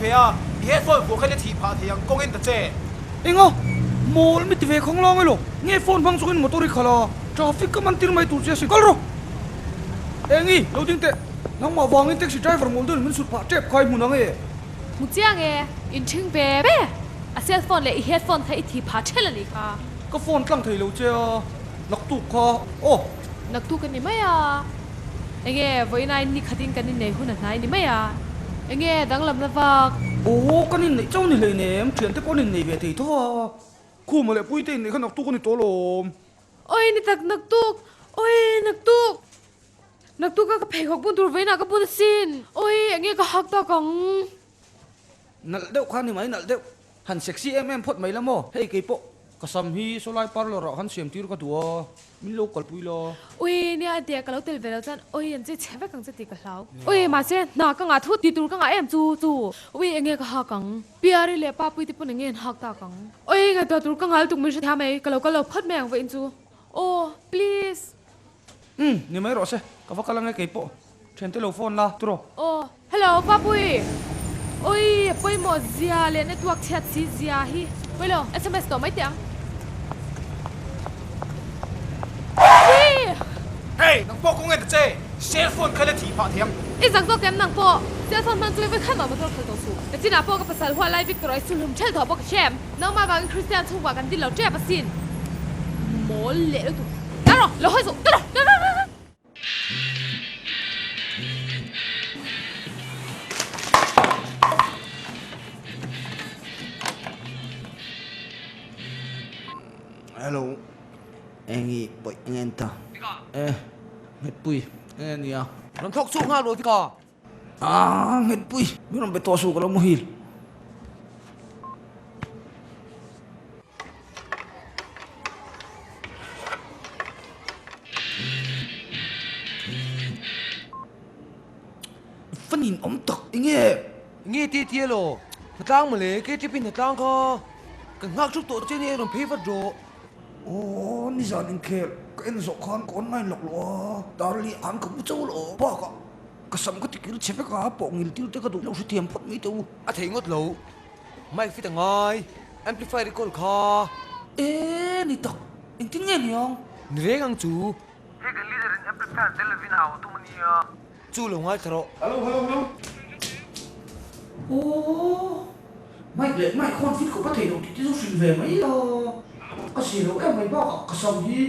เฟียเฮดโฟนหัวแค่จะถีบพาเทียงกงเงินตะเจเองมอลมิตเวของลองไอ้ลูกเงี้ยโฟนพังสุกินมอเตอร์ริคาลาทราฟิกก็มันตีนไม่ถูกเสียสิกอลโรเอ็งอีเราดิ้งเตะน้องมาวางอินเท็กซี่ไดรเวอร์มอลดุนมันสุดผ่าเจ็บใครมุนังเอ๋มุเจียงเอ๋อินชิงเบ้เบ้อาเซียโฟนเลยเฮดโฟนไทยถีบพาเชลนี่ค่ะก็โฟนตั้งไทยเราเจ้านักตุกค่ะโอ้นักตุกกันนี่ไหมอ่ะเอ็งวันนี้นี่ขัดกันนี่ในหุ่นไหนนี่ไหมอ่ะเอ็งดังลำนับว่าโอ้กันนี่ในเจ้านี่เลยเนี่ยเฉียนเทปนี่ในเวทีทั่วคู่มาเลยปุ้ยเต้นในขนาดตุกนี่ตัวลมโอ้ยนี่ตักนักตุกโอ้ยนักตุกก็เพลของปุ่นตัวไว้น่ะก็ปุ่นสินโอ้ยเอ็งก็ฮักตากังนั่นเด็กข้านี่ไหมนั่นเด็กหันเซ็กซี่พดไหมละโม่ให้กี่ปะก็สามีโซลาร์ปาร์ลร์หันเสียมตีรก็ตัวมิโลกอลปุยล้อโอ้ยเนี่ยเดียกเราเตลเวลจันโอ้ยยันเจ๊เชฟกังจะตีกับเราโอ้ยมาเช่น่ากังอาทุดตีตูกังอาเอ็มจูโอ้ยเอ็งก็ฮักกังปีอารีเล่ป้าปุยที่ปุ่นเอ็งฮักตากังโอ้ยงั้นตัวตูกังอาตุกมือใช่ทำไมก็เราพัดแมงไว้อินจูโอ้ please นี่ไม่รอเซ่ก็ฟังกันแล้วไงกี่ปะเชิญเทเลโฟนละตัวโอ้ฮัลโหลป้าปุยโอ้ยปุยหมดเสียเลยในตัวแชทซีเสียฮีไปเลย SMS ต่อไม่เตียงเฮ้ยนังโป๊กงเงินตะเจเซลโฟนแค่จะถีบพาเทียงอีสังตัวแกมนังโป๊เซลโฟนมันช่วยไปขั้นต่อมาตัวเคยต่อสู้แต่จีน่าโป๊กับภาษาหัวไล่วิกรอยสุลุ่มเชลถอปกแชมน้องมาบางคริสเตียนถูกว่ากันที่เราเจ็บปะสินโมเละตัวนั่นหรอเราให้สุดนั่นหรอฮัลโหลเอ็งอีปอยเงินตาเฮ็ดปุยเงินเนี่ยน้ำทอกสู้ห้าโลที่ก่อเฮ็ดปุยไม่ต้องไปต่อสู้กับเราโมฮิลฟันหินอมตกเงี้ยตีเทียโลมาตั้งมาเลยKTPมาตั้งก็กันงักชุกตัวเจนี่ต้องเพย์ฟัดโจโอ้นี่จานิงเคลก็เอ็นสกคนคนไม่หลอกหรอดารีอันกับผู้เจ้าหรอป้าก็สมก็ติกิลเชฟก็หาปองงิลติวเตก็ดูเราสุดเทียมพดไม่ตัวอาทิงดโลไม่ฟิตงายแอมพลิฟายรีคอร์คานี่ตักอินทิ้งเงี้ยนี่ยองนี่เรื่องจูเฮ้ยกันลีเดอร์แอมพลิฟายเดลวินเอาตัวมันเนี่ยจูลงง่ายทรอฮัลโหลโอ้ไม่เด็กไม่คนฟิตกับประเทศเราที่ต้องสินเวไหมล่ะก็สิเราไม่บอกก็สมยี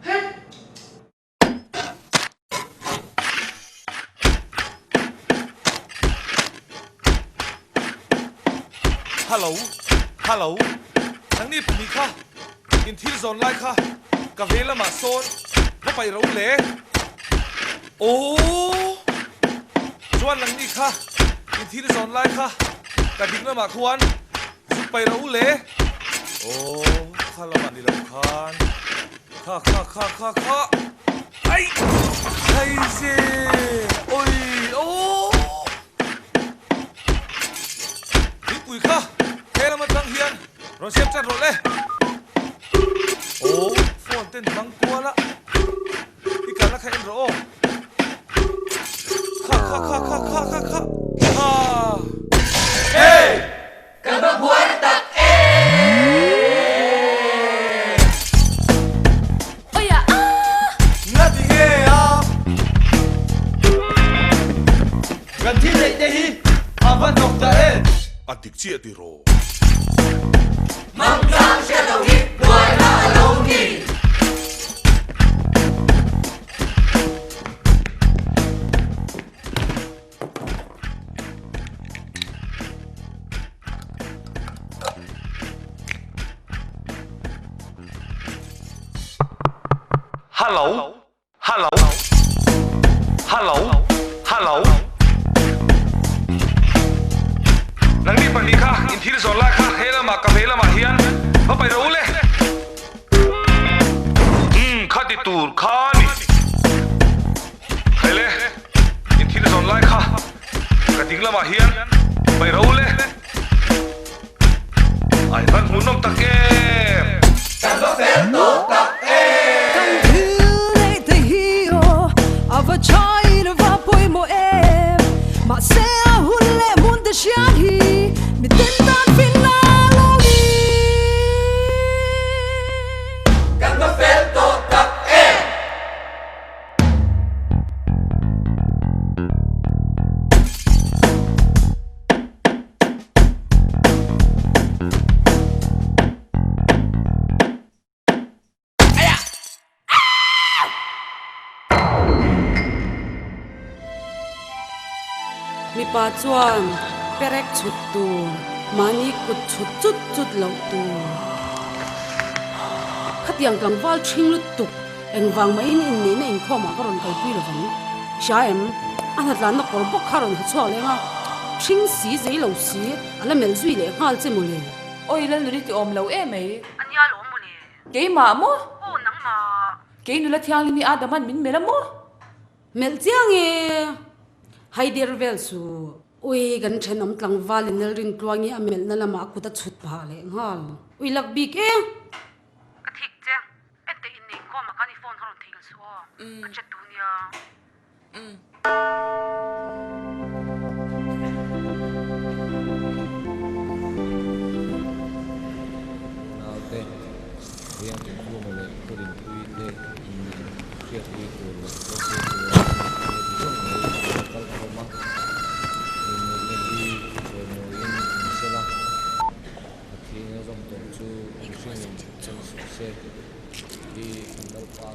เฮ็ดฮัลโหลทั้งนี้มีค่ะอินทิลโซนไล่ค่ะกับเวลามาโซนเข้าไปเราเละโอ้ชวนหลังนี้ค่ะอินทิลโซนไล่ค่ะกับดิ้งละมาควรสุดไปเราเละโอ้ข้าละมันดีละคันข้าไอ้สิโอ้ยโอ้นี่ปุ๋ยค่ะเทละมาตั้งเฮียนเราเชฟจัดรถเลยโอ้โฟนเต้นบังกลัวละที่การละใครเอ็นโรข้าเฮ้กันบังบัวตักAdiksia tiro. Mamsang shadow hit, boy la alone hit. Hello. Nang di panika inthil zola kha khela ma ka vela ma hian ba pai ro le khati tur khani khele inthil zola kha ka dingla ma hian pai ro le ai ban munom take kan ba fel to tak kan thile te hio ava chai va poi mo ma se hulle munde shahi mi ten tan fin na lo ni Kan ba fel to tak e mi pa chuan perek chut tu mani kut chut chut chut lo tu khatiang tlangwal thing lut tuk engwang mai in ni na in khoma karon kai pi lo van sha em an hatlan na kor bok kharon ha chwa le nga thing si zei lo si ala mel zui le ngal che mo le oi lan ri ti om lo e mai Anya lo mo le. ke ma mo Oh nang ma. ke nu la thiang li mi adaman min mela mo mel chiang e haider vel su ui gan thenom tlangwal in nel rin tluangi amel na lama ku ta chut pha le ngal ui lak bi ke Ka thik che. Ente in nei ko ma kani phone haron thil so. Ka chat tu nia. Naute, riang tu ku mo le ko din tui te siat tui ko lo ko kal ko ma ni ni ko mo in sela ki na zong tong chu shin chen su se di kan lo pa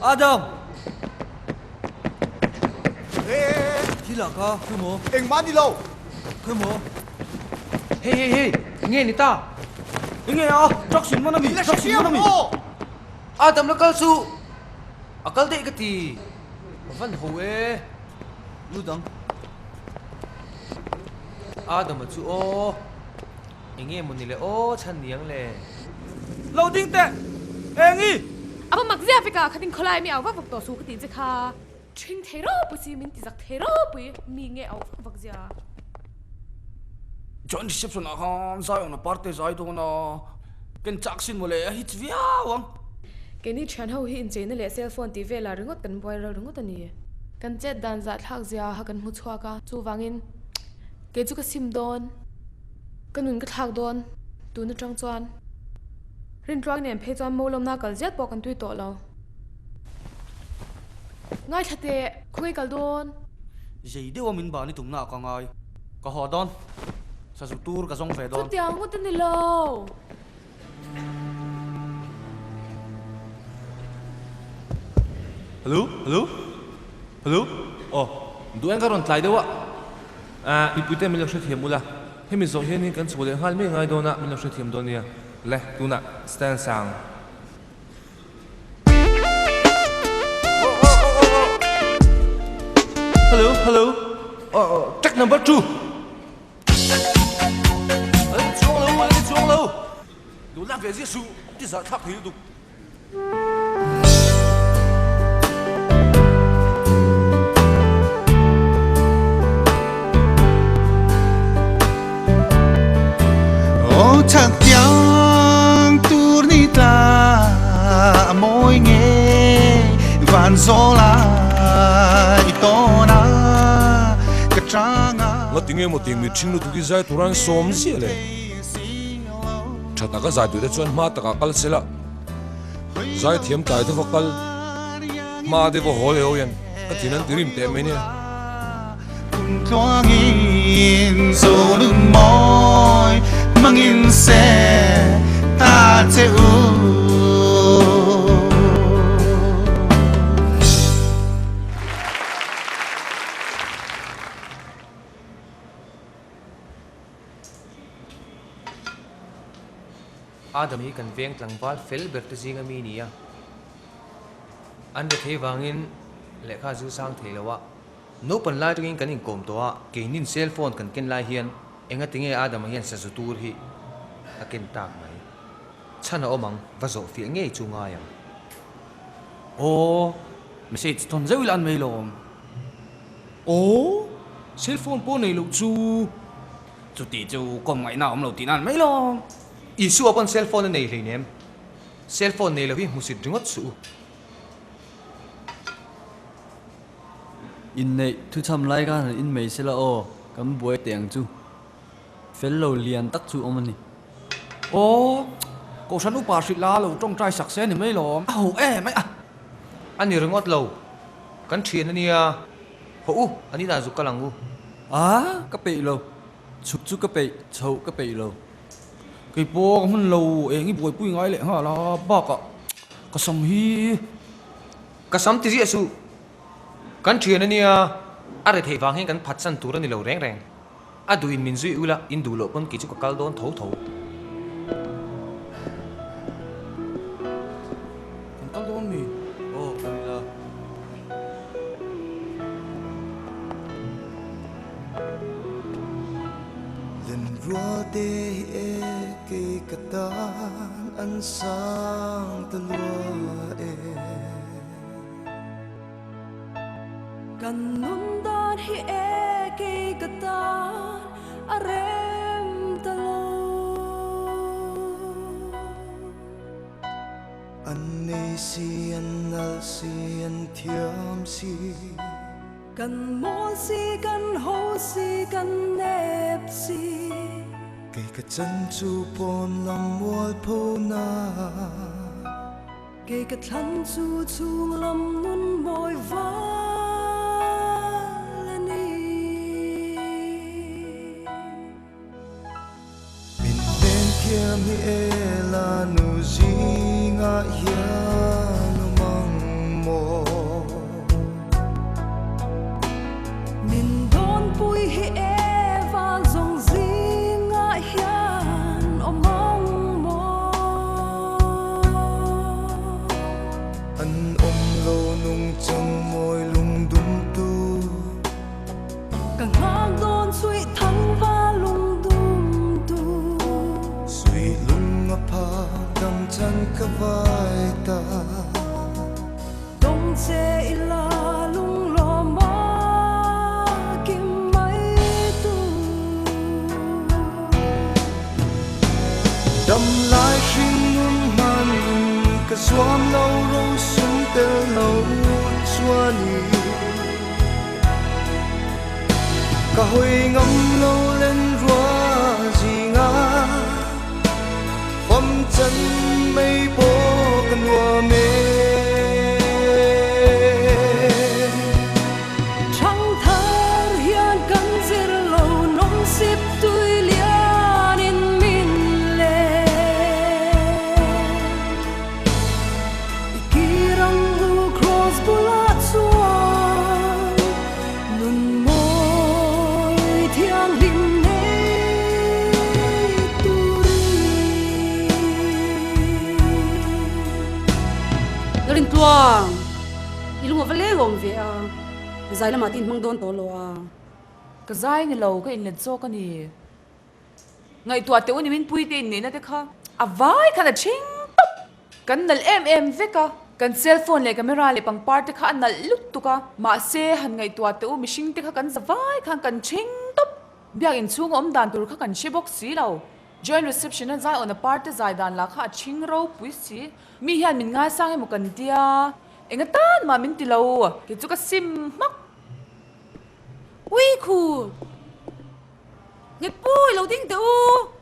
Adam Gila ka mo Eng mani lo. mo Hey nghe ni ta nghe à chắc xin mà nami chắc xin mà nami Adam nakal su. akal de ka ti van ho e lu dang Adam chu o nghe mo ni le o chan niang le loading te engi ama magzia fika khatin kholai mi awa vak to su khatin che kha thing thero pusi min ti zak thero pui mi nge aw vak zia John reception aham sai on parte sai to na ken chaksin mole hi chwia wang keni than ho hi incheina le cell phone ti vela ringot kan boy ro ringot ani kan chet dan za thak zia ha kan mu chwa ka chu wangin ke chu ka sim don kanun ka thak don tu na tang chuan rin twang nem phe chuan molom na kal jet po kan tui to lo ngai thate khoi kal don jei de wa min ba ni tum na ka ngai ka ho don sa su tur ka song fe chu don tiang ngot ni lo Hello? Oh, duan karon tlai dewa. Ipute mi lo thiam mula. Hemi zo hian kan chule hal me ngai dona mi lo thiam donia. Le, tuna stand sang. Hello? Oh, track number 2. Chuang lo. Du la về giết su, đi giờ thắc hiểu được. Chắc tiếng turnita môi nghe vạn gió la itona kachanga Nga tinge mo ting mi chinglu tu ki zai turang som zi le. Chata ka zai tu de chuan ma ta ka kal sela. Zai thiam tai tu fakal. Ma de vo hole ho yan. Ka tinan tirim te me ne. Thoáng in dấu lưng môi mang in xe ta che u Adam hi kan veng tlangwal fel ber te zinga mi nia an de thei wangin lekha zu sang theilawa no pan lai ringin kan in kom towa keinin cell phone kan ken lai hian enga tinge Adam hian sa zu tur hi aken tak mai chana omang vazo fi nge chunga ya o message ton zeu lan mai lom o cell phone po này lâu chú tí chú còn ngày nào ông lâu tin ăn mấy lo isu upon cell phone nei hle nem cell phone nei lo hi musit ringot su in nei thu cham lai ga in mei se la o kam boi teng chu fellow lian tak chu omani ô cậu sẵn upa xịt lá lâu trong trai sặc xé này mấy lo hầu mấy à ani ringot lo kan thien ani a ho u ani da zu kalangu à ka pe lo chuk chu ka pe chau ka pe lo cái po không lâu ấy cái buổi bui ngay lệ hả là bác ạ cái sầm hi kasam ti ji su kan thien ani a are thei wang hen kan phat san tur ani lo reng reng adu in min zui ula in du lo kon ki chu ka kal don tho tho còn tao đón mì ô kai la lần rua tê e kê katan an sang ta lua e Kan nun dan hi e ki katan arem talo an nei si an nal si an thiam si Kan mo si kan ho si kan nep si kê ka chân chu pon lam mual po na Kê ka than chu chung lam nun moi va mi e la nu zinga hian mang mo Min don pui hi e va zong zinga hian omong mo an om lo nung chang moi lung dum tu Ka ngang don sui thang va lung dum tu sui lung a pa dam chan ka vai ta Dong che ila lung lo ma kim mai tu dam lai shin nun man ka suam lo ro sun te lo chuani ka hoi ngam lo lên rua zinga phong chân mây bố cần hoa mê Trăng thar hian kan zir lo nom sip tui lian in min le Ikirang lu cross bulat suan nun moi thiang lim nei turi Garin tuang ilunga vale gom ve a zai la matin mang don to lo a ka zai ni lo ka in len so ka ni ngai tua te uni min pui te ni na te kha a vai kana ching kan nal em veka kan cell phone le camera le pang part te kha nal lut tu ka ma se han ngai tua te u mishing te kha kan zawai khan kan ching top biak in chung om dan tur kha kan shi box si lo join reception na zai on a part te zai dan la kha ching ro pui si mi hian min nga sang e mo kan dia enga tan ma min ti lo ki chu ka sim mak ui khu nge pui lo ding te u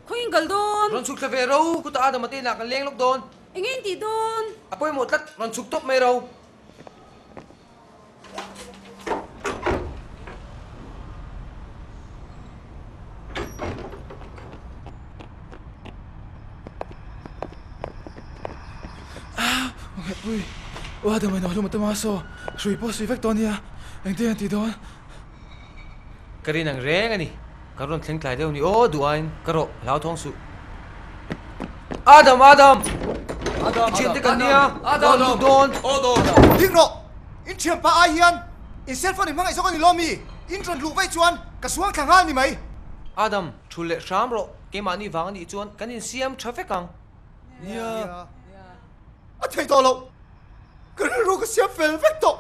khoing gal don ron suk ve ro ku ta adam te na kan leng lok don engin ti don apoi mo tlat ron suk top mai ro ui ủa đừng mày nói luôn mà tôi mà so sui po sui vách ton nha anh ti don kari nang reng ani karon thleng tlai deu ni o duain karo lau thong su adam chin te kan nia don don thing ro in thiam pa ai hian in cell phone mang ai so kan lo mi in tron lu vai chuan ka suang thang hal ni mai adam thule sham ro ke mani wang ni chuan kan in siam traffic kang ya a thei to lo ka ru ka siam fel vek to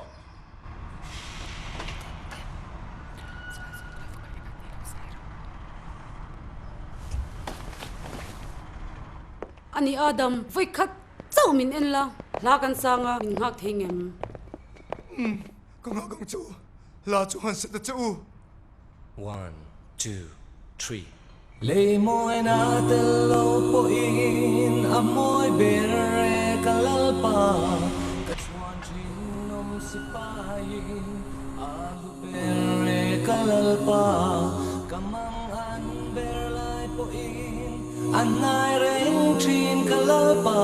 ani Adam voi khat chau min en la kan sanga min hak thengem Con ngọc công chủ là chủ hoàn sự chủ. 1, 2, 3. Lei moi na te lo po in a moi bere kalalpa ka chuan chin nom si pa yin a lu bere kalalpa kamang an ber lai po in an nai reng chin kalalpa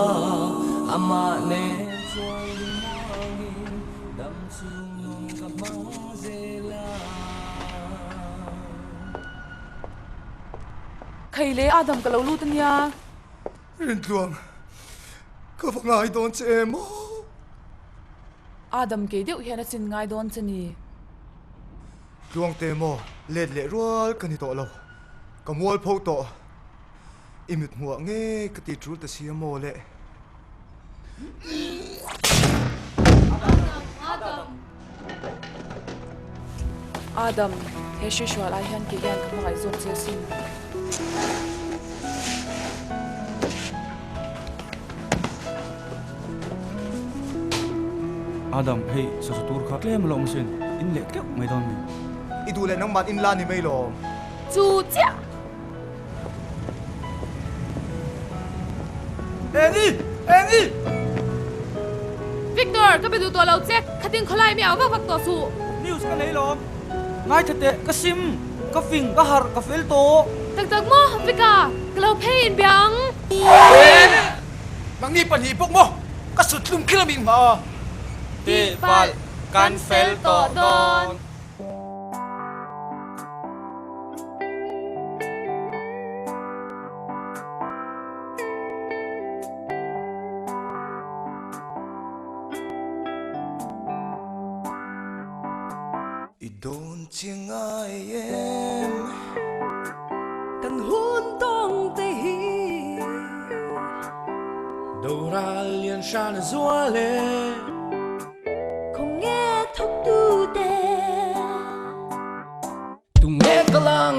ama ne chuan li moangin dam chung nom kamang zela Khay le Adam ka lo lu tan ya. Rin tuang. Có phải ngài đón chị em không? Adam ke deuh hian a chin ngai don chani. Tuang tê mò lết lệ rual cái này tổ lâu. Cả mual phô tổ. Imut mua nghe cái tì trú ta xìa mò lệ. Adam he shishwal ai hian ke hian ka mangai zon che sin. Adam hey sa tur kha klem long sin in le keu mai don mi Idu lệ nang mat in la ni mei lo. Chu chia. Engi Victor, ka bedu to lo check. Khating kholai mi awa vak to su. news ka nei lom ngai thate ka sim ka fing ka har ka fel to Tak tak mo, Vika. Kalau pay in biang. Mang ni pan hi pok mo. Ka sut lum kilamin ma. Ti pal kan fel to don. Idon chiang ai em. Kan hun tong te hi Đâu ra liền shan zua le. không nghe thốc tu te tu nghe ka lang